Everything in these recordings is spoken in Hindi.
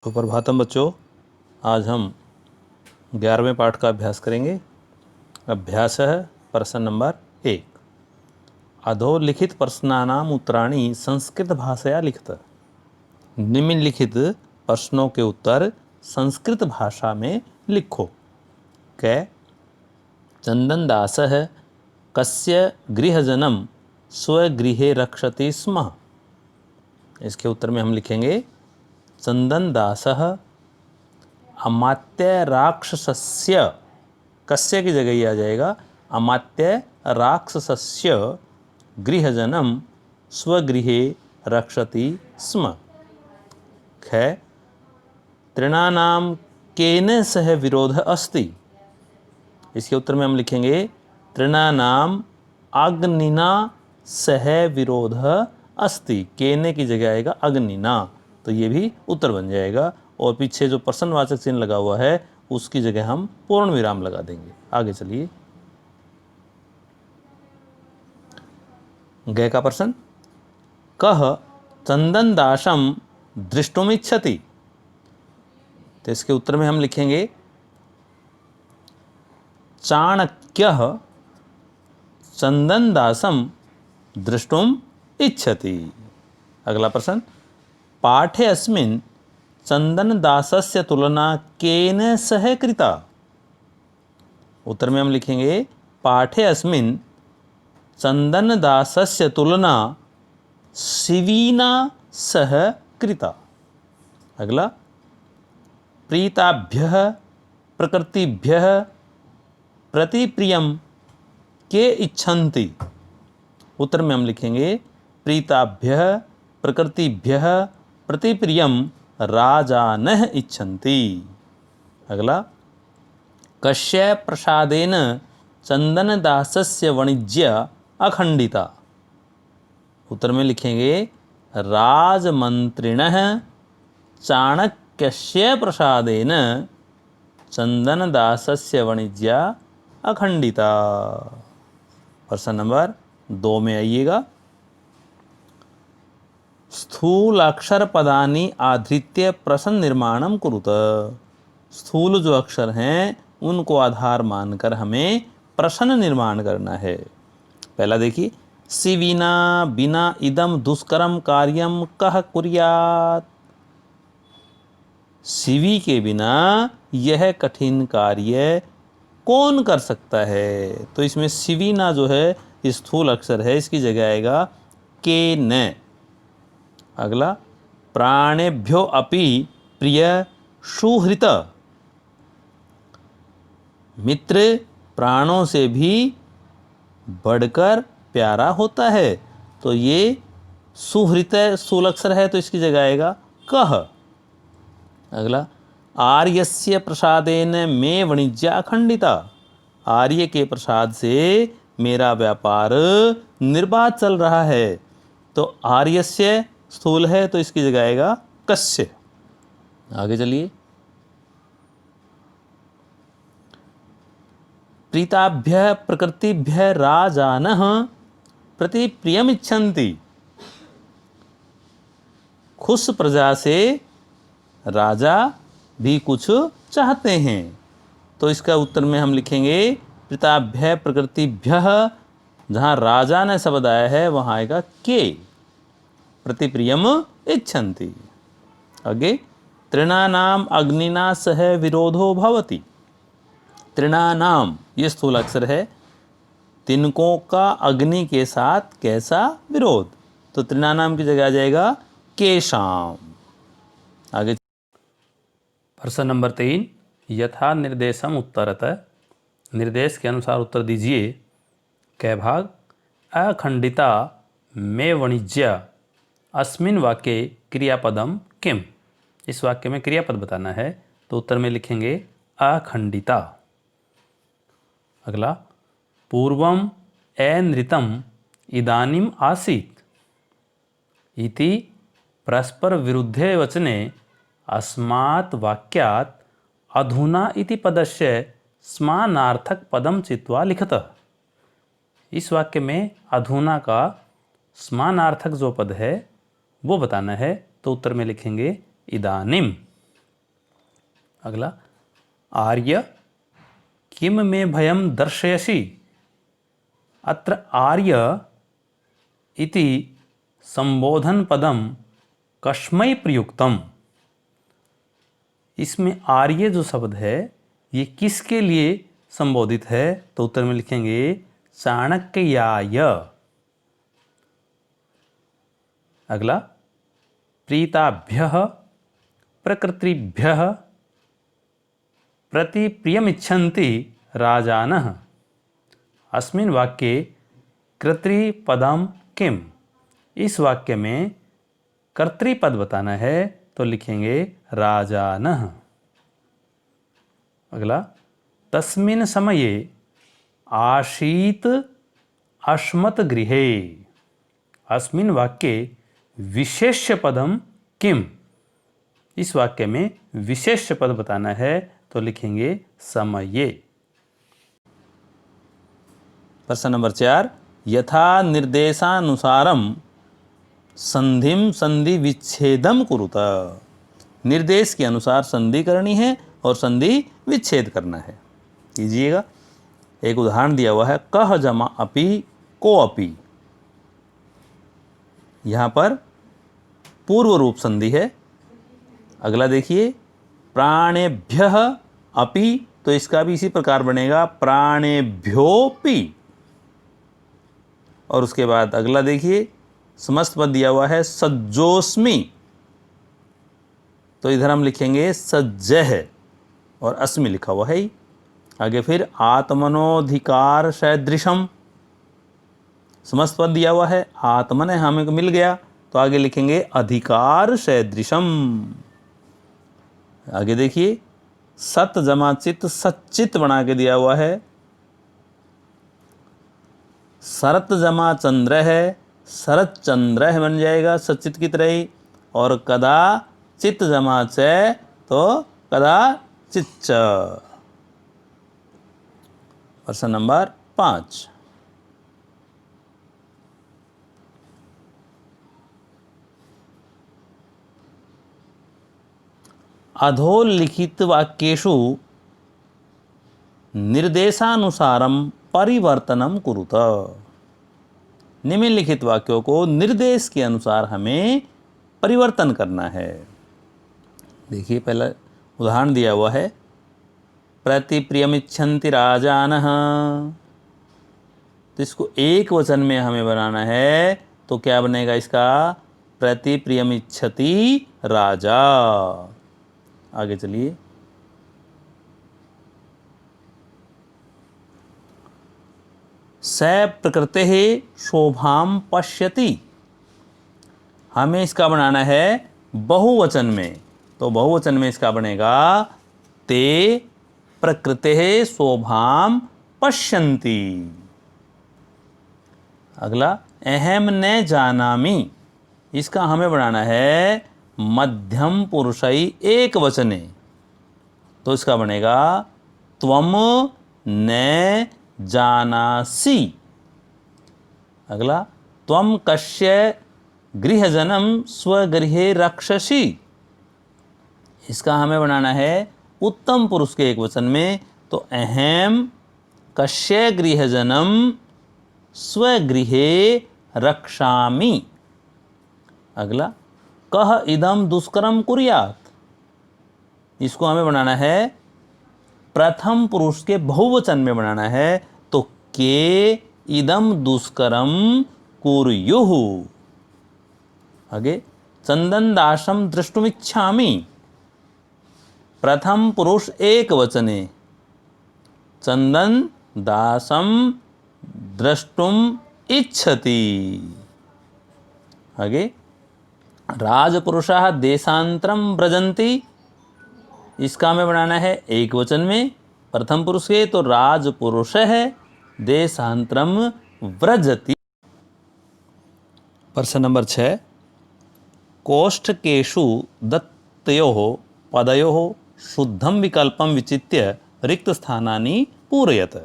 सुप्रभातम बच्चों, आज हम 11वें पाठ का अभ्यास करेंगे। अभ्यास है प्रश्न नंबर 1। अधोलिखित प्रश्नानाम उत्तराणि संस्कृत भाषया लिखत। निम्नलिखित प्रश्नों के उत्तर संस्कृत भाषा में लिखो। कै चंदनदासः कस्य गृहजनम स्वगृहे रक्षति स्म। इसके उत्तर में हम लिखेंगे चंदनदासः अमात्य राक्षसस्य, कस्य की जगह ये आ जाएगा अमात्य राक्षसस्य गृहजनम स्वगृहे रक्षति स्म। ख तृणानाम केन सह विरोध अस्ति। इसके उत्तर में हम लिखेंगे तृणानाम अग्निना सह विरोध अस्ति। केने की जगह आएगा अग्निना, तो ये भी उत्तर बन जाएगा। और पीछे जो प्रश्नवाचक चिन्ह लगा हुआ है उसकी जगह हम पूर्ण विराम लगा देंगे। आगे चलिए। गय का प्रश्न, कह चंदनदासम दृष्टुमिच्छति। तो इसके उत्तर में हम लिखेंगे चाणक्यः चंदनदासम दृष्टुम इच्छति। अगला प्रश्न, पाठे अस्मिन् चंदनदासस्य तुलना केन सह कृता। उत्तर में हम लिखेंगे पाठे अस्मिन् चंदनदासस्य तुलना शिवेन सह कृता। अगला, प्रीताभ्यः प्रकृतिभ्यः प्रतिप्रियम के इच्छन्ति। उत्तर में हम लिखेंगे प्रीताभ्यः प्रकृतिभ्यः प्रतिप्रियम राजानः इच्छन्ति। अगला, कस्य प्रसादेन चंदनदासस्य वाणिज्य अखंडिता। उत्तर में लिखेंगे राजमंत्रिणः चाणक्यस्य प्रसादेन चंदनदासस्य वाणिज्य अखंडिता। प्रश्न नंबर 2 में आइएगा। स्थूलाक्षर पदानि आधृत्य प्रश्न निर्माणम कुरुत। स्थूल जो अक्षर हैं उनको आधार मानकर हमें प्रश्न निर्माण करना है। पहला देखिए, शिविना बिना इदम दुष्करम कार्यम कह कुर्यात्। शिवी के बिना यह कठिन कार्य कौन कर सकता है। तो इसमें शिविना जो है स्थूल अक्षर है, इसकी जगह आएगा के न। अगला, प्राणेभ्यो अपि प्रिय सुहृत। मित्र प्राणों से भी बढ़कर प्यारा होता है, तो ये सुहृत स्थूल अक्षर है, तो इसकी जगह आएगा कह। अगला, आर्यस्य प्रसादेन मे वाणिज्य अखंडिता। आर्य के प्रसाद से मेरा व्यापार निर्बाध चल रहा है, तो आर्यस्य स्थूल है, तो इसकी जगह आएगा कस्य। आगे चलिए। प्रीताभ्यः प्रकृतिभ्यः राजानः प्रतिप्रियमिच्छन्ति। खुश प्रजा से राजा भी कुछ चाहते हैं, तो इसका उत्तर में हम लिखेंगे प्रीताभ्यः प्रकृतिभ्यः। जहाँ राजा ने शब्द आया है वहाँ आएगा के, प्रतिप्रियम इच्छन्ति। आगे, तृणानाम अग्निना सह विरोधो भवति। तृणानाम ये स्थूल अक्षर है, तिनकों का अग्नि के साथ कैसा विरोध, तो तृणानाम की जगह आ जाएगा केशाम। आगे प्रश्न नंबर 3, यथा निर्देशम उत्तरतः। निर्देश के अनुसार उत्तर दीजिए। कै भाग, अखंडिता में वाणिज्य अस्मिन् वाक्ये क्रियापदम किम। इस वाक्य में क्रियापद बताना है, तो उत्तर में लिखेंगे अखंडिता। अगला, पूर्वम अनृतम इदानीम आसीत् इति परस्पर विरुद्धे वचने अस्मात् वाक्यात् अधुना इति पदस्य समानार्थक पदम चित्वा लिखत। इस वाक्य में अधुना का समानार्थक जो पद है वो बताना है, तो उत्तर में लिखेंगे इदानीम। अगला, आर्य किम में भयम दर्शयसि। अत्र आर्य इति संबोधन पदम कस्मै प्रयुक्तम। इसमें आर्य जो शब्द है ये किसके लिए संबोधित है, तो उत्तर में लिखेंगे चाणक्याय। अगला, प्रीताभ्यः प्रकृतिभ्यः प्रतिप्रियमिच्छन्ति राजानः। अस्मिन् वाक्ये कर्तृपदम किम। इस वाक्य में कर्तृपद बताना है तो लिखेंगे राजानः। अगला, तस्मिन् समये आसीत् अस्मत् गृहे। अस्मिन् वाक्ये विशेष्य पदम किम। इस वाक्य में विशेष्य पद बताना है तो लिखेंगे समये। प्रश्न नंबर 4, यथा निर्देशानुसारम संधिम संधि विच्छेदम कुरुत। निर्देश के अनुसार संधि करनी है और संधि विच्छेद करना है। कीजिएगा। एक उदाहरण दिया हुआ है, कह जमा अपि को अपि। यहाँ पर पूर्व रूप संधि है। अगला देखिए, प्राणेभ्यः अपि, तो इसका भी इसी प्रकार बनेगा प्राणेभ्योपि। और उसके बाद अगला देखिए, समस्त पद दिया हुआ है सज्जोस्मि, तो इधर हम लिखेंगे सज्जः और अस्मि लिखा हुआ है ही। आगे फिर आत्मनोधिकार सदृशम, समस्त पद दिया हुआ है, आत्मन हमें मिल गया तो आगे लिखेंगे अधिकार सदृशम। आगे देखिए, सत जमा चित सच्चित बना के दिया हुआ है। शरत जमा चंद्र है, शरत चंद्र बन जाएगा सच्चित की तरह ही। और कदा चित जमा च, तो कदा चिच्च। प्रश्न नंबर 5, अधोलिखित वाक्येषु निर्देशानुसारम परिवर्तनम कुरुत। निम्नलिखित वाक्यों को निर्देश के अनुसार हमें परिवर्तन करना है। देखिए, पहला उदाहरण दिया हुआ है, प्रतिप्रियमिच्छन्ति राजानः। तो इसको एक वचन में हमें बनाना है तो क्या बनेगा इसका, प्रतिप्रियमिच्छति राजा। आगे चलिए, स प्रकृते शोभाम पश्यति। हमें इसका बनाना है बहुवचन में, तो बहुवचन में इसका बनेगा ते प्रकृते शोभाम पश्यन्ति। अगला, अहम न जानामि। इसका हमें बनाना है मध्यम पुरुषई एक वचने, तो इसका बनेगा त्वम न जानासि। अगला, त्वम कस्य गृहजनम स्वगृहे रक्षसि। इसका हमें बनाना है उत्तम पुरुष के एक वचन में, तो अहम कस्य गृहजनम स्वगृहे रक्षामि। अगला, कह इदम दुष्करम कुर्यात। इसको हमें बनाना है प्रथम पुरुष के बहुवचन में बनाना है, तो के इदम दुष्करम कुर्युः। आगे, चंदन दासम दृष्टुमिच्छामि। प्रथम पुरुष एक वचने, चंदन दासम द्रष्टुम इच्छति। आगे, राजपुरुषः देशांतरम व्रजन्ति। इसका हमें बनाना है एक वचन में प्रथम पुरुष के, तो राजपुरुष है देशांतरम व्रजति। प्रश्न नंबर 6, कोष्ठकेषु दत्तयोः पदयोः शुद्धम विकल्पम विचित्य रिक्त स्थानानि पूरयत।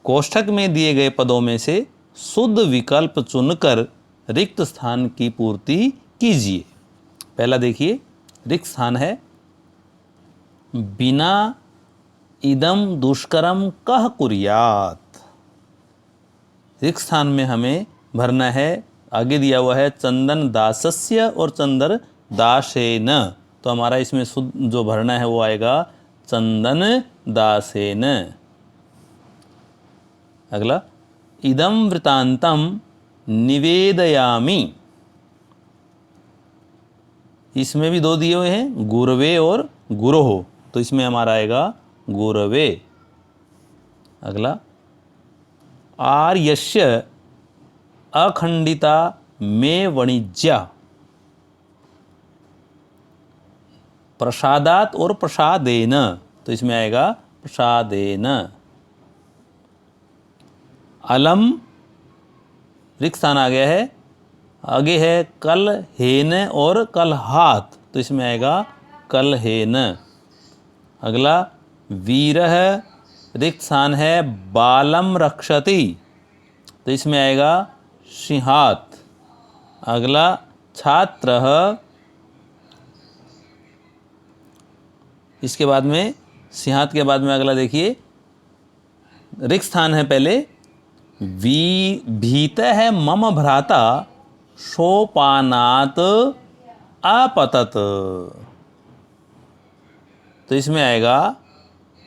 कोष्ठक में दिए गए पदों में से शुद्ध विकल्प चुनकर रिक्त स्थान की पूर्ति कीजिए। पहला देखिए, रिक्त स्थान है बिना इदम दुष्करम कह कुर्यात। रिक्त स्थान में हमें भरना है, आगे दिया हुआ है चंदन दासस्य और चंदन दासेन, तो हमारा इसमें शुद्ध जो भरना है वो आएगा चंदन दासेन। अगला, इदम वृतांतम निवेदयामि, इसमें भी दो दिए हुए हैं, गुरवे और गुरोह, तो इसमें हमारा आएगा गुरवे। अगला, आर्यस्य अखंडिता में वाणिज्या, प्रसादात और प्रसादेन, तो इसमें आएगा प्रसादेन। अलम रिक्त स्थान आ गया है, आगे है कल हेन और कल हाथ, तो इसमें आएगा कल हेन। अगला, वीरः रिक्त स्थान है बालम रक्षति, तो इसमें आएगा सिंहात। अगला, छात्रः, इसके बाद में सिंहात के बाद में अगला देखिए, रिक्त स्थान है पहले, भीत है मम भ्राता सोपानात आपतत, तो इसमें आएगा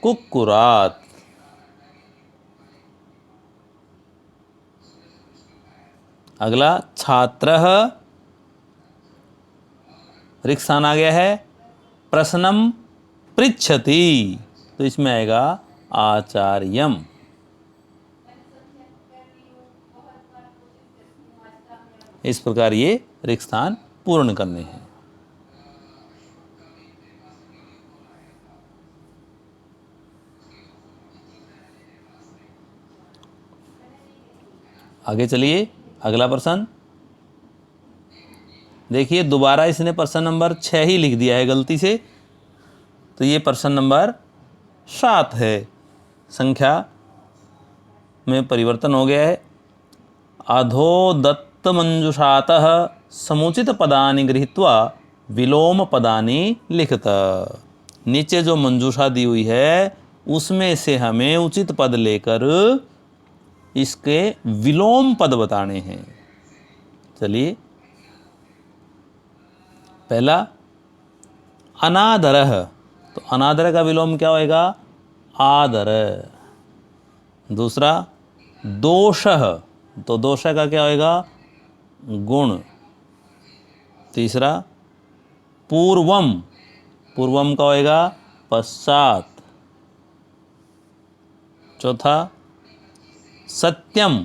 कुक्कुरात। अगला, छात्रः रिक्त स्थान आ गया है, प्रश्नम पृच्छति, तो इसमें आएगा आचार्यम। इस प्रकार ये रिक्त स्थान पूर्ण करने हैं। आगे चलिए, अगला प्रश्न देखिए, दोबारा इसने प्रश्न नंबर 6 ही लिख दिया है गलती से, तो ये प्रश्न नंबर 7 है, संख्या में परिवर्तन हो गया है। अधोदत्त मंजुषातः समुचित पदानि गृहीत्वा विलोम पदानि लिखत, नीचे जो मंजूषा दी हुई है उसमें से हमें उचित पद लेकर इसके विलोम पद बताने हैं। चलिए, पहला अनादरः, तो अनादर का विलोम क्या होएगा? आदर। दूसरा दोषः, तो दोष का क्या होएगा? गुण। तीसरा पूर्वम, पूर्वम का होएगा पश्चात। चौथा सत्यम,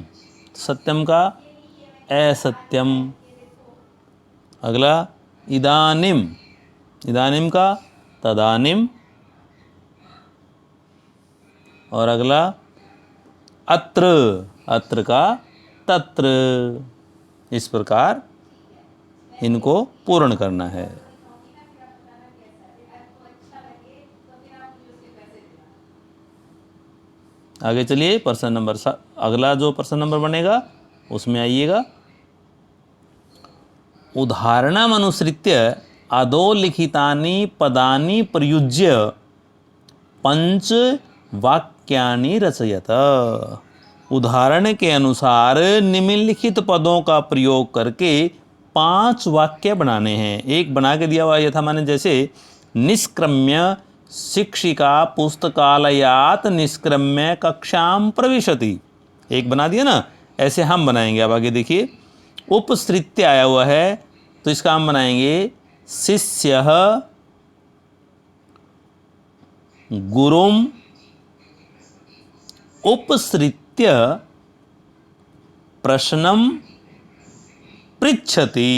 सत्यम का असत्यम। अगला इदानिम, इदानिम का तदानिम। और अगला अत्र, अत्र का तत्र। इस प्रकार इनको पूर्ण करना है। आगे चलिए, प्रश्न नंबर अगला जो प्रश्न नंबर बनेगा उसमें आइएगा। उदाहरणम अनुसृत्य अधोलिखितानि पदानि प्रयुज्य पंच वाक्यानि रचयत। उदाहरण के अनुसार निम्नलिखित पदों का प्रयोग करके 5 वाक्य बनाने हैं। एक बना के दिया हुआ यथा माने जैसे निष्क्रम्य शिक्षिका पुस्तकालयात निष्क्रम्य कक्षाम प्रविशति, एक बना दिया ना, ऐसे हम बनाएंगे। अब आगे देखिए, उपसृत्य आया हुआ है तो इसका हम बनाएंगे शिष्यः गुरुम उपसृत्य प्रश्नम पृच्छति।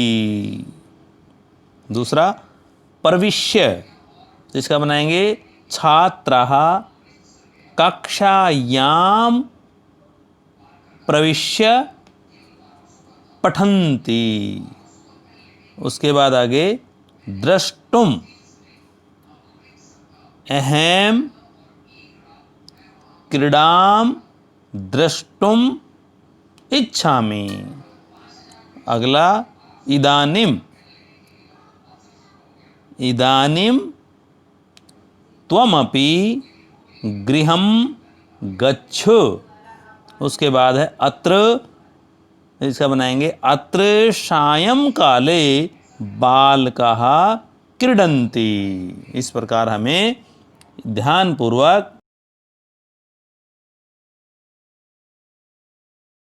दूसरा प्रविश्य, तो इसका बनाएंगे छात्राः कक्षायाम प्रविश्य पठन्ति। उसके बाद आगे द्रष्टुम अहम क्रीडाम द्रष्टुम इच्छामि। अगला इदानीम, इदानीम त्वमपि गृहं गच्छ। उसके बाद है अत्र, इसका बनाएंगे अत्र सायंकाले बालकाः क्रीडन्ति। इस प्रकार हमें ध्यानपूर्वक